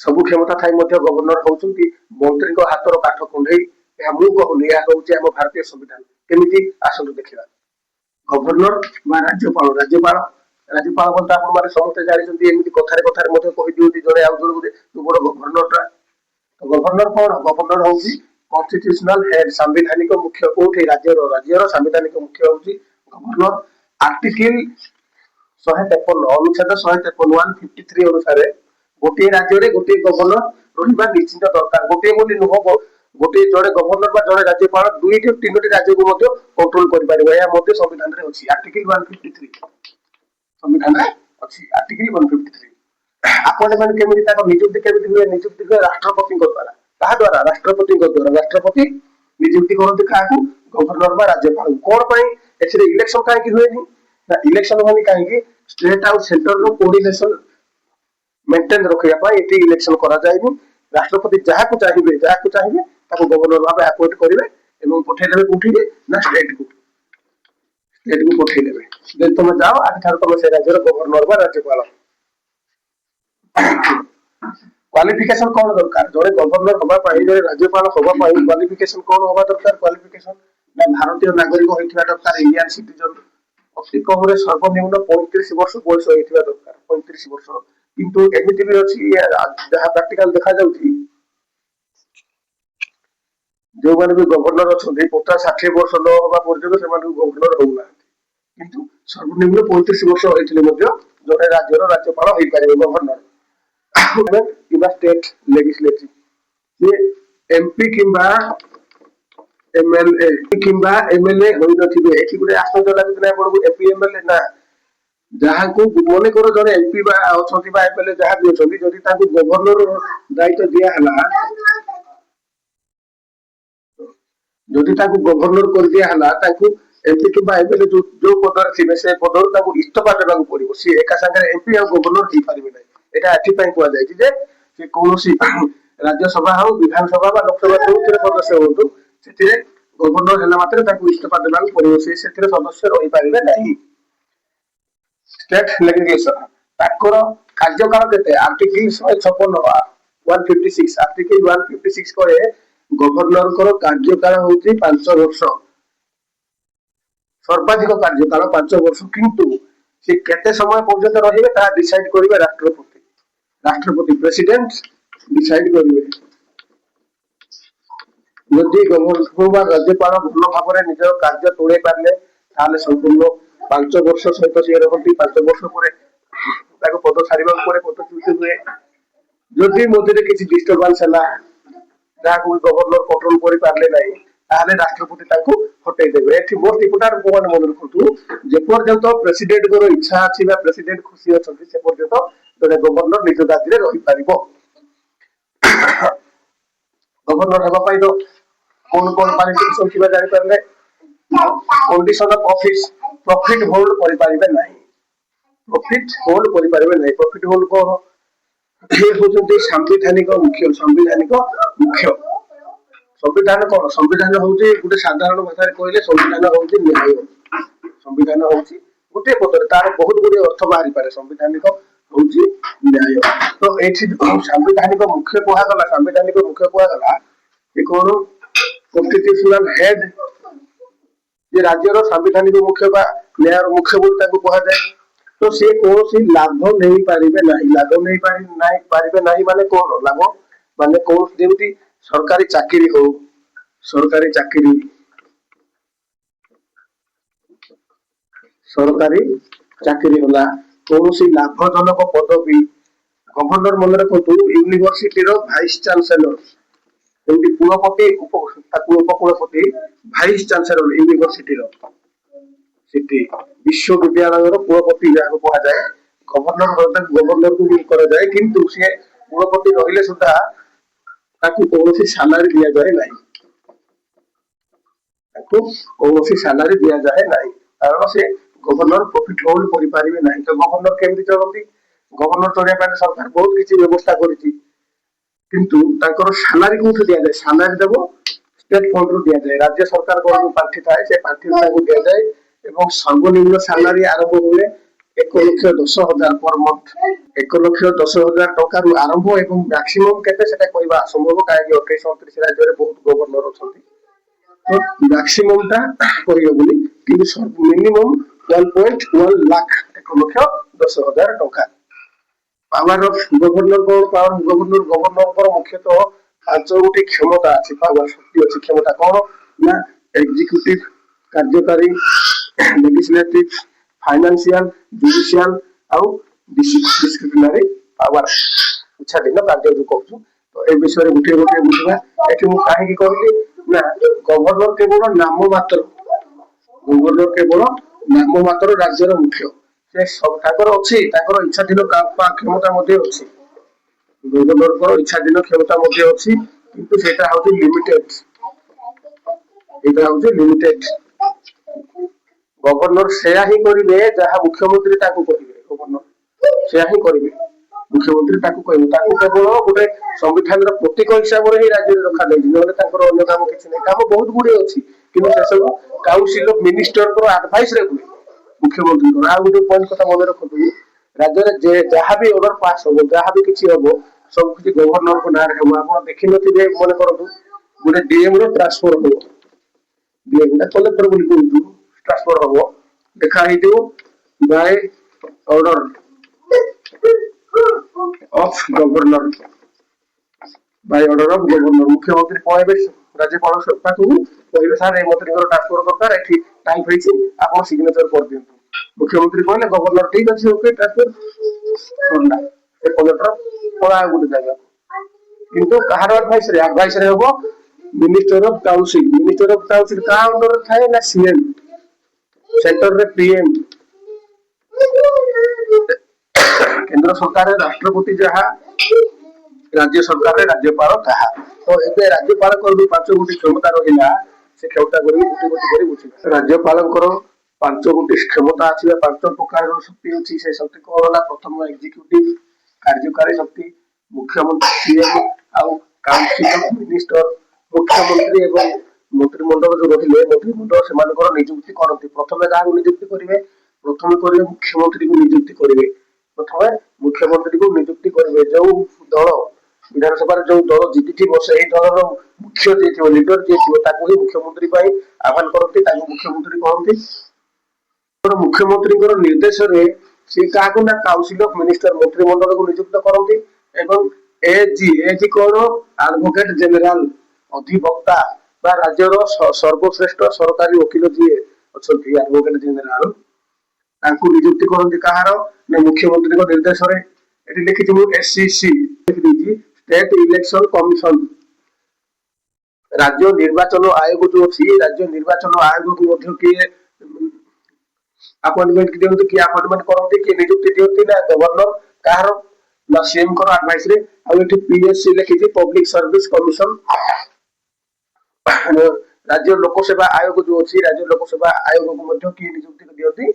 ସବୁ କ୍ଷମତା ଥାଇ ମଧ୍ୟ ଗଭର୍ଣ୍ଣର ହଉଛନ୍ତି ମନ୍ତ୍ରୀଙ୍କ ହାତର କାଠ କୁଣ୍ଢେଇ। ଏହା ମୁଁ କହୁନି, ଏହା ହଉଛି ଆମ ଭାରତୀୟ ସମ୍ବିଧାନ। କେମିତି ଆସନ୍ତୁ ଦେଖିବା। ଗଭର୍ଣ୍ଣର ବା ରାଜ୍ୟପାଳ କଥା ଆପଣ ମାନେ ସମସ୍ତେ ଜାଣିଛନ୍ତି। ଏମିତି କଥାରେ କଥାରେ ମଧ୍ୟ କହିଦିଅନ୍ତି ଜଣେ ଆଉ ଜଣଙ୍କୁ ଯେ ତୁ ବଡ ଗଭର୍ଣ୍ଣରଟା। ଗଭର୍ଣ୍ଣର କଣ? ଗଭର୍ଣ୍ଣର ହଉଛି କନଷ୍ଟିଟ୍ୟୁସନାଲ ହେଡ, ସାମ୍ବିଧାନିକ ମୁଖ୍ୟ। କୋଉଠି? ରାଜ୍ୟର ସାମ୍ବିଧାନିକ ମୁଖ୍ୟ ହଉଛି ଗଭର୍ଣ୍ଣର। ଆର୍ଟିକିଲ 153 ଅନୁଚ୍ଛେଦ 153 153 ଅନୁସାରେ ଗୋଟିଏ ରାଜ୍ୟରେ ଗୋଟିଏ ଗଭର୍ଣ୍ଣର ରହିବା ନିଶ୍ଚିତ ଦରକାର। ଗୋଟିଏ ବୋଲି ନୁହଁ, ଗୋଟିଏ ଜଣେ ଗଭର୍ଣ୍ଣର ବା ଜଣେ ରାଜ୍ୟପାଳ 2ଟି 3ଟି ରାଜ୍ୟକୁ ମଧ୍ୟ କଣ୍ଟ୍ରୋଲ କରିପାରିବ। ଏହା ମଧ୍ୟ ସମ୍ବିଧାନରେ ଅଛି। ଆର୍ଟିକିଲ 153 ସମ୍ବିଧାନରେ ଅଛି। ଆର୍ଟିକିଲ 153 ଆପଣ ମାନେ କେମିତି ତାଙ୍କ ନିଯୁକ୍ତି କେମିତି ହୁଏ? ନିଯୁକ୍ତି ହୁଏ ରାଷ୍ଟ୍ରପତିଙ୍କ ଦ୍ୱାରା। କାହା ଦ୍ୱାରା? ରାଷ୍ଟ୍ରପତିଙ୍କ ଦ୍ୱାରା। ରାଷ୍ଟ୍ରପତି ନିଯୁକ୍ତି କରନ୍ତି କାହାକୁ? ଗଭର୍ଣ୍ଣର ବା ରାଜ୍ୟପାଳକୁ। କଣ ପାଇଁ ଏଥିରେ ଇଲେକ୍ସନ କାହିଁକି ହୁଏନି? ନା ଇଲେକ୍ସନ ହୁଏନି କାହିଁକି? ଷ୍ଟେଟ ଆଉ ସେଣ୍ଟରର କୋଅର୍ଡିନେସନ ମେଣ୍ଟେନ ରଖିବା ପାଇଁ ଏଠି ଇଲେକ୍ସନ କରାଯାଏନି। ରାଷ୍ଟ୍ରପତି ଯାହାକୁ ଚାହିଁବେ ତାକୁ ଗଭର୍ଣ୍ଣର ଭାବେ ଆପଏଣ୍ଟ କରିବେ ଏବଂ ପଠେଇଦେବେ କୋଉଠିକି? ନା ଷ୍ଟେଟକୁ ପଠେଇଦେବେ। ଯଦି ତମେ ଯାଅ, ଆଜିଠାରୁ ତମେ ସେ ରାଜ୍ୟର ଗଭର୍ଣ୍ଣର ବା ରାଜ୍ୟପାଳ। କ୍ୱାଲିଫିକେସନ କଣ ଦରକାର? ଜଣେ ଗଭର୍ଣ୍ଣର ହବା ପାଇଁ, ଜଣେ ରାଜ୍ୟପାଳ ହବା ପାଇଁ କ୍ୱାଲିଫିକେସନ କଣ ହବା ଦରକାର? କ୍ୱାଲିଫିକେସନ ନା ଭାରତୀୟ ନାଗରିକ ହୋଇଥିବା ଦରକାର, ଇଣ୍ଡିଆନ ସିଟିଜେନ। ଅତି କମରେ ସର୍ବନିମ୍ନ 35 ବର୍ଷ ବୟସ ହେଇଥିବା ଦରକାର, 35 ବର୍ଷ। କିନ୍ତୁ ଏମିତି ବି ଅଛି, ଯାହା ପ୍ରାକ୍ଟିକାଲ ଦେଖାଯାଉଛି, ଯୋଉମାନେ ବି ଗଭର୍ଣ୍ଣର ଅଛନ୍ତି 50-60 ବର୍ଷ ନ ହବା ପର୍ଯ୍ୟନ୍ତ ସେମାନଙ୍କୁ ଗଭର୍ଣ୍ଣର ହଉନାହାନ୍ତି। କିନ୍ତୁ ସର୍ବନିମ୍ନ 35 ବର୍ଷ ହେଇଥିଲେ ମଧ୍ୟ ଜଣେ ରାଜ୍ୟର ରାଜ୍ୟପାଳ ହେଇପାରିବେ ଗଭର୍ଣ୍ଣର। କିମ୍ବା ଷ୍ଟେଟ ଲେଜିସ୍ଲେଟିଭ, ସେ ଏମପି କିମ୍ବା ଏମଏଲଏ ହୋଇନଥିବେ। ଏଠି ଗୋଟେ ଆଶ୍ଚର୍ଯ୍ୟ ଲାଗୁଛି ନା ଆପଣଙ୍କୁ? ଏମପି ଏମଏଲଏ ନା, ଯାହାକୁ ମନେକର ଜଣେ ଏମପି ବା ଅଛନ୍ତି ବା ଏମଏଲଏ ଯାହା ବି ଅଛନ୍ତି, ଯଦି ତାଙ୍କୁ ଗଭର୍ଣ୍ଣର ଦାୟିତ୍ୱ ଦିଆହେଲା, ଯଦି ତାଙ୍କୁ ଗଭର୍ଣ୍ଣର କରିଦିଆହେଲା, ତାଙ୍କୁ ଏମପି କିମ୍ବା ଏମଏଲଏ ଯୋଉ ପଦରେ ଥିବେ ସେ ପଦରୁ ତାଙ୍କୁ ଇସ୍ତଫା ଦେବାକୁ ପଡିବ। ସିଏ ଏକା ସାଙ୍ଗରେ ଏମପି ଆଉ ଗଭର୍ଣ୍ଣର ହେଇପାରିବେ ନାହିଁ। ଏଟା ଏଥିପାଇଁ କୁହାଯାଇଛି ଯେ ସେ କୌଣସି ରାଜ୍ୟସଭା ହଉ, ବିଧାନସଭା ବା ଲୋକସଭା ଯୋଉଥିରେ ସଦସ୍ୟ ହୁଅନ୍ତୁ, ସେଥିରେ ଗଭର୍ଣ୍ଣର ହେଲା ମାତ୍ରେ ତାଙ୍କୁ ଇସ୍ତଫା ଦେବାକୁ ପଡିବ। ସେ ସେଥିରେ ସଦସ୍ୟ ରହିପାରିବେ ନାହିଁ। ଷ୍ଟେଟ ଲେଜିସ୍ଲେସନ ତାଙ୍କର କାର୍ଯ୍ୟକାଳ କେତେ? ଆର୍ଟିକିଲ 156 156 ଆର୍ଟିକିଲ 156 କହେ ଗଭର୍ଣ୍ଣରଙ୍କର କାର୍ଯ୍ୟକାଳ ହଉଛି 5 ବର୍ଷ, ସର୍ବାଧିକ କାର୍ଯ୍ୟକାଳ 5 ବର୍ଷ। କିନ୍ତୁ ସେ କେତେ ସମୟ ପର୍ଯ୍ୟନ୍ତ ରହିବେ ତାହା ଡିସାଇଡ କରିବେ ରାଷ୍ଟ୍ରପତି ପ୍ରେସିଡେଣ୍ଟ ଡିସାଇଡ କରିବେ। ଯଦି ଗଭର୍ଣ୍ଣର ବା ରାଜ୍ୟପାଳ ଭଲ ଭାବରେ ନିଜର କାର୍ଯ୍ୟ ତୁଳେଇ ପାରିଲେ, ତାହେଲେ ସମ୍ପୂର୍ଣ୍ଣ 5 ବର୍ଷ ସହିତ ସିଏ ରହନ୍ତି। 5 ବର୍ଷ ପରେ ତାକୁ ପଦ ଛାଡିବାକୁ ପଡେ, ପଦଚ୍ୟୁତ ହୁଏ। ଯଦି ମଝିରେ କିଛି ଡିଷ୍ଟର୍ବାନ୍ସ ହେଲା, ଯାହାକୁ ଗଭର୍ଣ୍ଣର କଣ୍ଟ୍ରୋଲ କରିପାରିଲେ ନାହିଁ, ତାହେଲେ ରାଷ୍ଟ୍ରପତି ତାଙ୍କୁ ହଟେଇ ଦେବେ। ଏଠି ମୋଷ୍ଟ ଇମ୍ପୋର୍ଟାଣ୍ଟ ପଏଣ୍ଟ ମନେ ରଖନ୍ତୁ, ଯେପର୍ଯ୍ୟନ୍ତ ପ୍ରେସିଡେଣ୍ଟଙ୍କର ଇଚ୍ଛା ଅଛି ବା ପ୍ରେସିଡେଣ୍ଟ ଖୁସି ଅଛନ୍ତି, ସେ ପର୍ଯ୍ୟନ୍ତ ଜଣେ ଗଭର୍ଣ୍ଣର ନିଜ ଦାବିରେ ରହିପାରିବ। ଗଭର୍ଣ୍ଣର ହେବା ପାଇଁ ତ କଣ କ୍ୱାଲିଫିକେସନ ଥିବା ଜାଣିପାରିଲେ? Condition of office, profit hold କରିପାରିବେ ନାହିଁ। ପ୍ରଫିଟ ହୋଲ୍ଡ କରିପାରିବେ ନାହିଁ। ପ୍ରଫିଟ ହୋଲ୍ଡ କଣ? ଇଏ ହଉଛନ୍ତି ସାମ୍ବିଧାନିକ ମୁଖ୍ୟ। ସମ୍ବିଧାନ କଣ? ସମ୍ବିଧାନ ହଉଛି, ଗୋଟେ ସାଧାରଣ ଭାଷାରେ କହିଲେ, ସମ୍ବିଧାନ ହଉଛି ନ୍ୟାୟ। ସମ୍ବିଧାନ ହଉଛି ଗୋଟିଏ ପଦରେ, ତାର ବହୁତ ଗୁଡିଏ ଅର୍ଥ ବାହାରିପାରେ। ସମ୍ବିଧାନିକ ହଉଛି ନ୍ୟାୟ। ତ ଏଠି ସାମ୍ବିଧାନିକ ମୁଖ୍ୟ କୁହାଗଲା, ଯେ କଣ? କନଷ୍ଟିଟ୍ୟୁସନାଲ ହେଡ, ଯେ ରାଜ୍ୟର ସାମ୍ବିଧାନିକ ମୁଖ୍ୟ ବା ନ୍ୟାୟର ମୁଖ୍ୟ ବୋଲି ତାଙ୍କୁ କୁହାଯାଏ। ତ ସେ କୌଣସି ଲାଭ ନେଇପାରିବେ ନାହିଁ। ଲାଭ ନେଇପାରିବେ ନାହିଁ ମାନେ କଣ? ଲାଭ ମାନେ କୌଣସି, ଯେମିତି ସରକାରୀ ଚାକିରି ହଉ, ସରକାରୀ ଚାକିରି ହେଲା, କୌଣସି ଲାଭଜନକ ପଦବୀ, ଗଭର୍ଣ୍ଣର ମନେ ରଖନ୍ତୁ ୟୁନିଭର୍ସିଟିର ଭାଇସ ଚାନ୍ସେଲର, ଯେମିତି କୁଳପତି, ଉପକୁଳପତି, ଭାଇସ ଚାନ୍ସେଲର ୟୁନିଭର୍ସିଟିର, ସେଠି ବିଶ୍ୱବିଦ୍ୟାଳୟର କୁଳପତି ଯାହାକୁ କୁହାଯାଏ, ଗଭର୍ଣ୍ଣରକୁ ବି କରାଯାଏ। କିନ୍ତୁ ସେ କୁଳପତି ରହିଲେ ସୁଦ୍ଧା ତାକୁ କୌଣସି ସାଲାରୀ ଦିଆଯାଏ ନାହିଁ। କାରଣ ସେ ଗଭର୍ଣ୍ଣର ପ୍ରଫିଟ ହୋଲ୍ଡ କରିପାରିବେ ନାହିଁ। ତ ଗଭର୍ଣ୍ଣର କେମିତି ଚଳନ୍ତି? ଗଭର୍ଣ୍ଣର ଚଳିବା ପାଇଁ ସରକାର ବହୁତ କିଛି ବ୍ୟବସ୍ଥା କରିଛି, କିନ୍ତୁ ତାଙ୍କର ସାଲାରୀ କୋଉଠୁ ଦିଆଯାଏ? ସାଲାରୀ ଦେବ ଷ୍ଟେଟ ଫଣ୍ଡରୁ ଦିଆଯାଏ। ରାଜ୍ୟ ସରକାରଙ୍କର ଯୋଉ ପାଣ୍ଠି ଥାଏ, ସେ ପାଣ୍ଠିରୁ ତାଙ୍କୁ ଦିଆଯାଏ। ଏବଂ ସର୍ବନିମ୍ନ ସାଲାରୀ ଆରମ୍ଭ ହୁଏ 1,10,000 पर मंथ 1,10,000 टंका आरंभ एवं मैक्सिमम केते सेटा कहबा असंभव काहे 28-29 राज्य रे बहुत गवर्नर अछंती तो मैक्सिमम टा कहियो बोली कि मिनिमम 1.1 लाख 1,10,000 टंका पावर ऑफ गवर्नर को पावर गवर्नर पर मुख्यतः 5 गोटी क्षमता अछि पावर शक्ति अछि क्षमता कोन ना एग्जीक्यूटिव कार्यकारी लेजिस्लेटिव फाइनेंशियल जुडिशियल आउ डिसिप्लिनरी पावर इच्छा दिन कार्य जो कहू तो ए विषय रे गुटे गुटे बुझबा एठी मु काहे की कहली ना गवर्नर केवल नाम मात्र गवर्नर केवल नाम मात्र राज्यर मुख्य से सब ताकर अछि ताकर इच्छाधीन क्षमता मध्ये अछि गवर्नर को इच्छाधीन क्षमता मध्ये अछि किंतु सेटा होती लिमिटेड एटा होती लिमिटेड गवर्नर सेया ही करिवे जहा मुख्यमंत्री ताकू कहिवे गवर्नर सेया ही करिवे मुख्यमंत्री ताकू कहिवे ताकू केवल गोटे संविधान रो प्रतीक हिसाब रे ही राज्य रे रखा जाय नले ताकर अन्य काम किछ नै काम बहुत गुडी अछि किंतु से सब काउंसिल ऑफ मिनिस्टर को एडवाइस रे हुए मुख्यमंत्री को आ गोटे पॉइंट कथा मन रखतु राज्य रे जे जहा भी ऑर्डर पास हो जहा भी किछ हो सब किछ गवर्नर को नार हे आपण देखि नथिबे मन करतु गोटे डीएम रो ट्रांसफर हो डीएम ना कलेक्टर बोली कहू ट्रांसफर हो देखा ही जो by order of governor by order of governor मुख्यमंत्री कहबे राज्यपाल सत्ता को कहबे सर ए मंत्री को ट्रांसफर दरकार एठी टाइप होईची आपण सिग्नेचर कर दियंतु मुख्यमंत्री कहले गवर्नर ठीक अछि ओके ट्रांसफर सुनना ए कलेक्टर पळा गुड जागा किंतु कहार एडवाइस रे होबो मिनिस्टर ऑफ काउंसिल का अंडर थाए ना सीएम सेंटर रे पीएम केंद्र सरकार राष्ट्रपति जहा राज्य सरकार रे राज्यपाल कहा तो एबे राज्यपाल को भी 5 गोटी क्षमता रहिला से क्षमता करी गोटी गोटी करी बुझी राज्यपाल को 5 गोटी क्षमता अछि 5 प्रकार रो शक्ति अछि से शक्ति को होला प्रथम एग्जीक्यूटिव कार्यकारी शक्ति मुख्यमंत्री सीएम आउ काउंसिल ऑफ मिनिस्टर मुख्यमंत्री एवं मंत्रिमंडल जो रहिले मंत्रिमंडल से मानकर नियुक्ति करथि प्रथमे का नियुक्ति करिवे प्रथमे करिवे मुख्यमंत्री को नियुक्ति करिवे प्रथमे मुख्यमंत्री को नियुक्ति करिवे जो दल विधानसभा जो दल जीती बसे ए दल रो मुख्य जे थियो लीडर जे थियो ताको ही मुख्यमंत्री पाई आह्वान करथि ताको मुख्यमंत्री कहथि और मुख्यमंत्री को निर्देश रे से काको ना काउंसिल ऑफ मिनिस्टर मंत्रिमंडल को नियुक्त करथि एवं एजी कोन एडवोकेट जनरल अधिवक्ता बा राज्यर सर्वश्रेष्ठ सरकारी वकील जी अछंती एडवोकेट जनरल तांको नियुक्ति करथि कहार ने मुख्यमंत्री को निर्देश रे एठी लिखिछि मु एससीसी लिखि दिछि स्टेट इलेक्शन कमिशन राज्य निर्वाचन आयोग जो अछि राज्य निर्वाचन आयोग को मध्य के अपॉइंटमेंट दियंतु कि अपॉइंटमेंट करथि कि नियुक्ति दियंतु ना गवर्नर कहार ना सीएम को एडवाइस रे आ एठी पीएससी लिखिछि पब्लिक सर्विस कमिशन राज्य लोक सेवा आयोग जो अछि राज्य लोक सेवा आयोग को मध्य की नियुक्ति दियंतु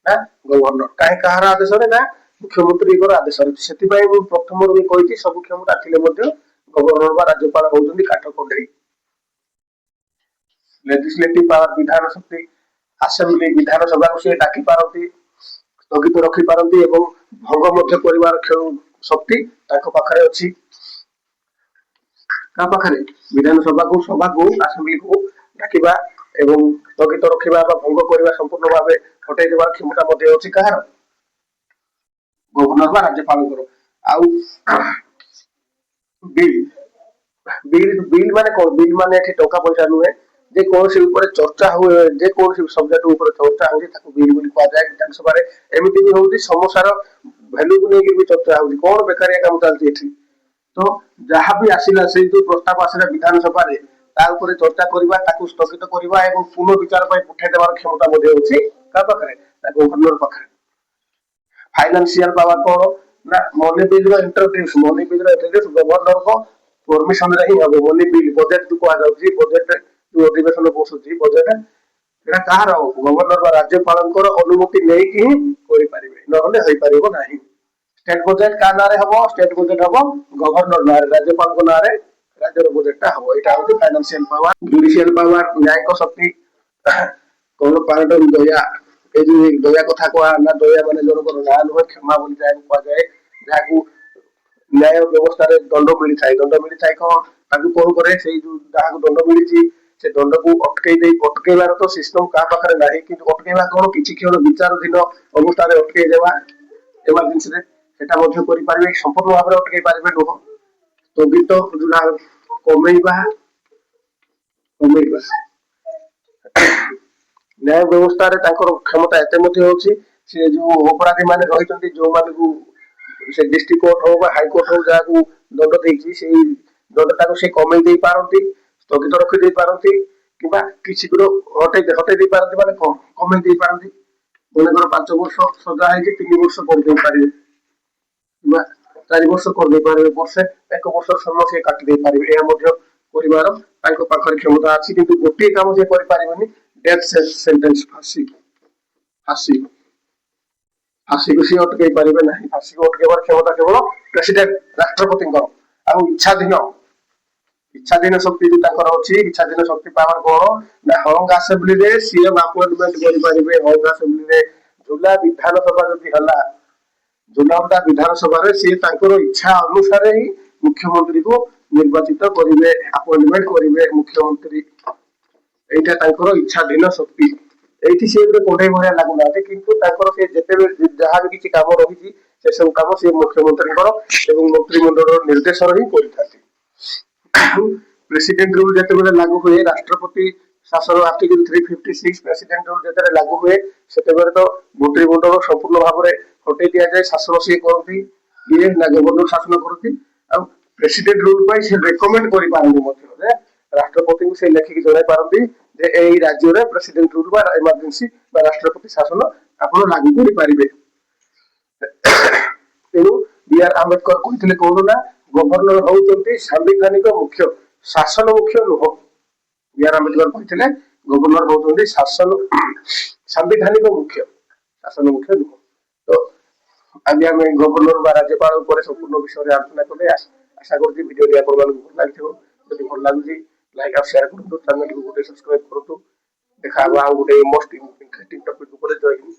ना गवर्नर काहे कहार आदेश रे ना मुख्यमंत्री को आदेश रे सेति पई प्रथम रो कहिछि सब क्षमता थिले मध्य गवर्नर बा राज्यपाल होउछन्ती काठ कोंडई लेजिस्लेटिव पावर विधान शक्ति असेंबली विधानसभा को से डाकी पारती स्थगित रखि पारती एवं भंग मध्य परिवार शक्ति ताको पाखरे अछि का पाखरे विधानसभा को सभा को असेंबली को डाकिबा एवं स्थगित रखिबा बा भंग परिवार संपूर्ण भाबे हटाई देबार क्षमता मध्य अछि कहार गवर्नर बा राज्यपाल करो आउ बिल माने कोन बिल माने एठी टका पैसा नुहे जे कोन से ऊपर चर्चा हुए जे कोन से सब्जेक्ट ऊपर चर्चा होई ताको बिल बोली कहा जाय विधानसभा रे एमिति भी होउती समस्यार वैल्यू को लेके भी चर्चा होउती कोन बेकारिया काम चलती एठी तो जहां भी आसीला से जो प्रस्ताव आसीला विधानसभा रे ता ऊपर चर्चा करबा ताको स्थगित करबा एवं पुनः विचार पय उठाइ देबार क्षमता मध्ये होछि का पाखरे ता गवर्नर पाखरे फाइनेंशियल पावर कोन ना मनी बिल रो इंट्रोड्यूस गवर्नर को परमिशन रे ही हबो मनी बिल बजट को आ जाउछि बजट जो अधिवेशन बसुछि बजट एटा कहार गवर्नर बा राज्यपाल को अनुमति नै कि करि परिबे नहले होई परिबो नाही स्टेट बजट का नारे हबो स्टेट बजट हबो गवर्नर नारे राज्यपाल को नारे राज्यर बजट ता हबो एटा होछि फाइनेंशियल पावर जुडिशियल पावर न्यायिक शक्ति कोन पार्ट दया এই যে ଦୟା କଥା କୁହା ନା ଦୟା ମାନେ ଜଣଙ୍କର ନାଁ ନୁହେଁ କ୍ଷମା ବୋଲି ଯାହାକୁ କୁହାଯାଏ ଯାହାକୁ ନ୍ୟାୟ ବ୍ୟବସ୍ଥାରେ ଦଣ୍ଡ ମିଳିଥାଏ କଣ ତାକୁ କଣ କରେ ସେଇ ଯୋଉ ଯାହାକୁ ଦଣ୍ଡ ମିଳିଛି ସେ ଦଣ୍ଡକୁ ଅଟକେଇବାର ତ ସିଷ୍ଟମ କାହା ପାଖରେ ନାହିଁ କିନ୍ତୁ ଅଟକେଇବା କଣ କିଛି କ୍ଷଣ ବିଚାରାଧୀନ ଅବସ୍ଥାରେ ଅଟକେଇ ଦେବା ଏମର୍ଜେନ୍ସିରେ ସେଟା ମଧ୍ୟ କରିପାରିବେ ସମ୍ପୂର୍ଣ୍ଣ ଭାବରେ ଅଟକେଇ ପାରିବେ ନୁହଁ ସ୍ଥଗିତ ଯୋଉଟା କମେଇବା କମେଇବା ନ୍ୟାୟ ବ୍ୟବସ୍ଥାରେ ତାଙ୍କର କ୍ଷମତା ଏତେ ମଧ୍ୟ ହଉଛି ସେ ଯୋଉ ଅପରାଧୀ ମାନେ ରହିଛନ୍ତି ଯୋଉମାନଙ୍କୁ ସେ ଡିଷ୍ଟ୍ରିକ୍ଟ କୋର୍ଟ ହଉ ବା ହାଇକୋର୍ଟ ହଉ ଯାହାକୁ ଦଣ୍ଡ ଦେଇଛି ସେଇ ଦଣ୍ଡଟାକୁ ସେ କମେଇ ଦେଇ ପାରନ୍ତି ସ୍ଥଗିତ ରଖି ଦେଇ ପାରନ୍ତି କିମ୍ବା କିଛି ଦୂର ହଟେଇ ଦେଇ ପାରନ୍ତି ମାନେ କମେଇ ଦେଇ ପାରନ୍ତି ମନେକର 5 ବର୍ଷ ସଜା ହେଇଛି 3 ବର୍ଷ କରିଦେଇ ପାରିବେ କିମ୍ବା 4 ବର୍ଷ କରିଦେଇ ପାରିବେ ବର୍ଷେ 1 ବର୍ଷ ସମୟ ସେ କାଟି ଦେଇ ପାରିବେ ଏହା ମଧ୍ୟ କରିବାର ତାଙ୍କ ପାଖରେ କ୍ଷମତା ଅଛି କିନ୍ତୁ ଗୋଟିଏ କାମ ସେ କରିପାରିବେନି ଡେଥ୍ ସେଣ୍ଟେନ୍ସ फांसी फांसी को सी अटकई पारे ना फांसी को अटकबार क्षमता केवल प्रेसिडेंट राष्ट्रपति इच्छाधीन शक्ति जो अच्छी इच्छाधीन शक्ति पावर कौन ना हंग आसेम्बली सीएम अपॉइंटमेंट करेंगे हंग आसेम्बली झुला विधानसभा जदि है झुलाटा विधानसभा सी इच्छा अनुसार ही मुख्यमंत्री को निर्वाचित करेंगे अपॉइंटमेंट करेंगे मुख्यमंत्री यहाँ इच्छाधीन शक्ति ଏଇଠି ସେ ଗୋଟେ କୋଠେଇ ଭଳିଆ ଲାଗୁନାହାନ୍ତି କିନ୍ତୁ ତାଙ୍କର ସେ ଯେତେବେଳେ ଯାହା ବି କିଛି କାମ ରହିଛି ସେ ସବୁ କାମ ସେ ମୁଖ୍ୟମନ୍ତ୍ରୀଙ୍କର ଏବଂ ମନ୍ତ୍ରିମଣ୍ଡଳର ନିର୍ଦ୍ଦେଶର ହିଁ କରିଥାନ୍ତି ପ୍ରେସିଡେଣ୍ଟ ରୁଲ ଯେତେବେଳେ ଲାଗୁ ହୁଏ ରାଷ୍ଟ୍ରପତି ଶାସନ ଆର୍ଟିକଲ 356 ପ୍ରେସିଡେଣ୍ଟ ରୁଲ ଯେତେବେଳେ ଲାଗୁ ହୁଏ ସେତେବେଳେ ତ ମନ୍ତ୍ରିମଣ୍ଡଳ ସମ୍ପୂର୍ଣ୍ଣ ଭାବରେ ହଟେଇ ଦିଆଯାଏ ଶାସନ ସିଏ କରନ୍ତି ଇଏ ନା ଗଭର୍ଣ୍ଣର ଶାସନ କରନ୍ତି ଆଉ ପ୍ରେସିଡେଣ୍ଟ ରୁଲ ପାଇଁ ସେ ରେକମେଣ୍ଡ କରିପାରନ୍ତି ମଧ୍ୟ ରାଷ୍ଟ୍ରପତିଙ୍କୁ ସେ ଲେଖିକି ଜଣାଇ ପାରନ୍ତି ଯେ ଏଇ ରାଜ୍ୟରେ ପ୍ରେସିଡେଣ୍ଟ ରୁଲ ବା ଏମର୍ଜେନ୍ସି ବା ରାଷ୍ଟ୍ରପତି ଶାସନ ଆପଣ ଲାଗୁ କରିପାରିବେ ତେଣୁ ବିଆର୍ ଆମ୍ବେଦକର କହିଥିଲେ କଣ ନା ଗଭର୍ଣ୍ଣର ହଉଛନ୍ତି ସାମ୍ବିଧାନିକ ମୁଖ୍ୟ ଶାସନ ମୁଖ୍ୟ ନୁହଁ ବିଆର୍ ଆମ୍ବେଦକର କହିଥିଲେ ଗଭର୍ଣ୍ଣର ହଉଛନ୍ତି ଶାସନ ସାମ୍ବିଧାନିକ ମୁଖ୍ୟ ଶାସନ ମୁଖ୍ୟ ନୁହଁ ତ ଆଜି ଆମେ ଗଭର୍ଣ୍ଣର ବା ରାଜ୍ୟପାଳ ଉପରେ ସମ୍ପୂର୍ଣ୍ଣ ବିଷୟରେ ଆଲୋଚନା କଲେ ଆଶା କରୁଛି ଭିଡ଼ିଓଟି ଆପଣମାନଙ୍କୁ ଭଲ ଲାଗିଥିବ ଯଦି ଭଲ ଲାଗୁଛି ଲାଇକ୍ ଆଉ ସେୟାର କରନ୍ତୁ ଚ୍ୟାନେଲକୁ ଗୋଟେ ସବସ୍କ୍ରାଇବ କରନ୍ତୁ ଦେଖା ହବ ଆଉ ଗୋଟେ ମୋଷ୍ଟ ଇଣ୍ଟରେଷ୍ଟିଂ ଟପିକ ଉପରେ ଜୟ ହିନ୍ଦ।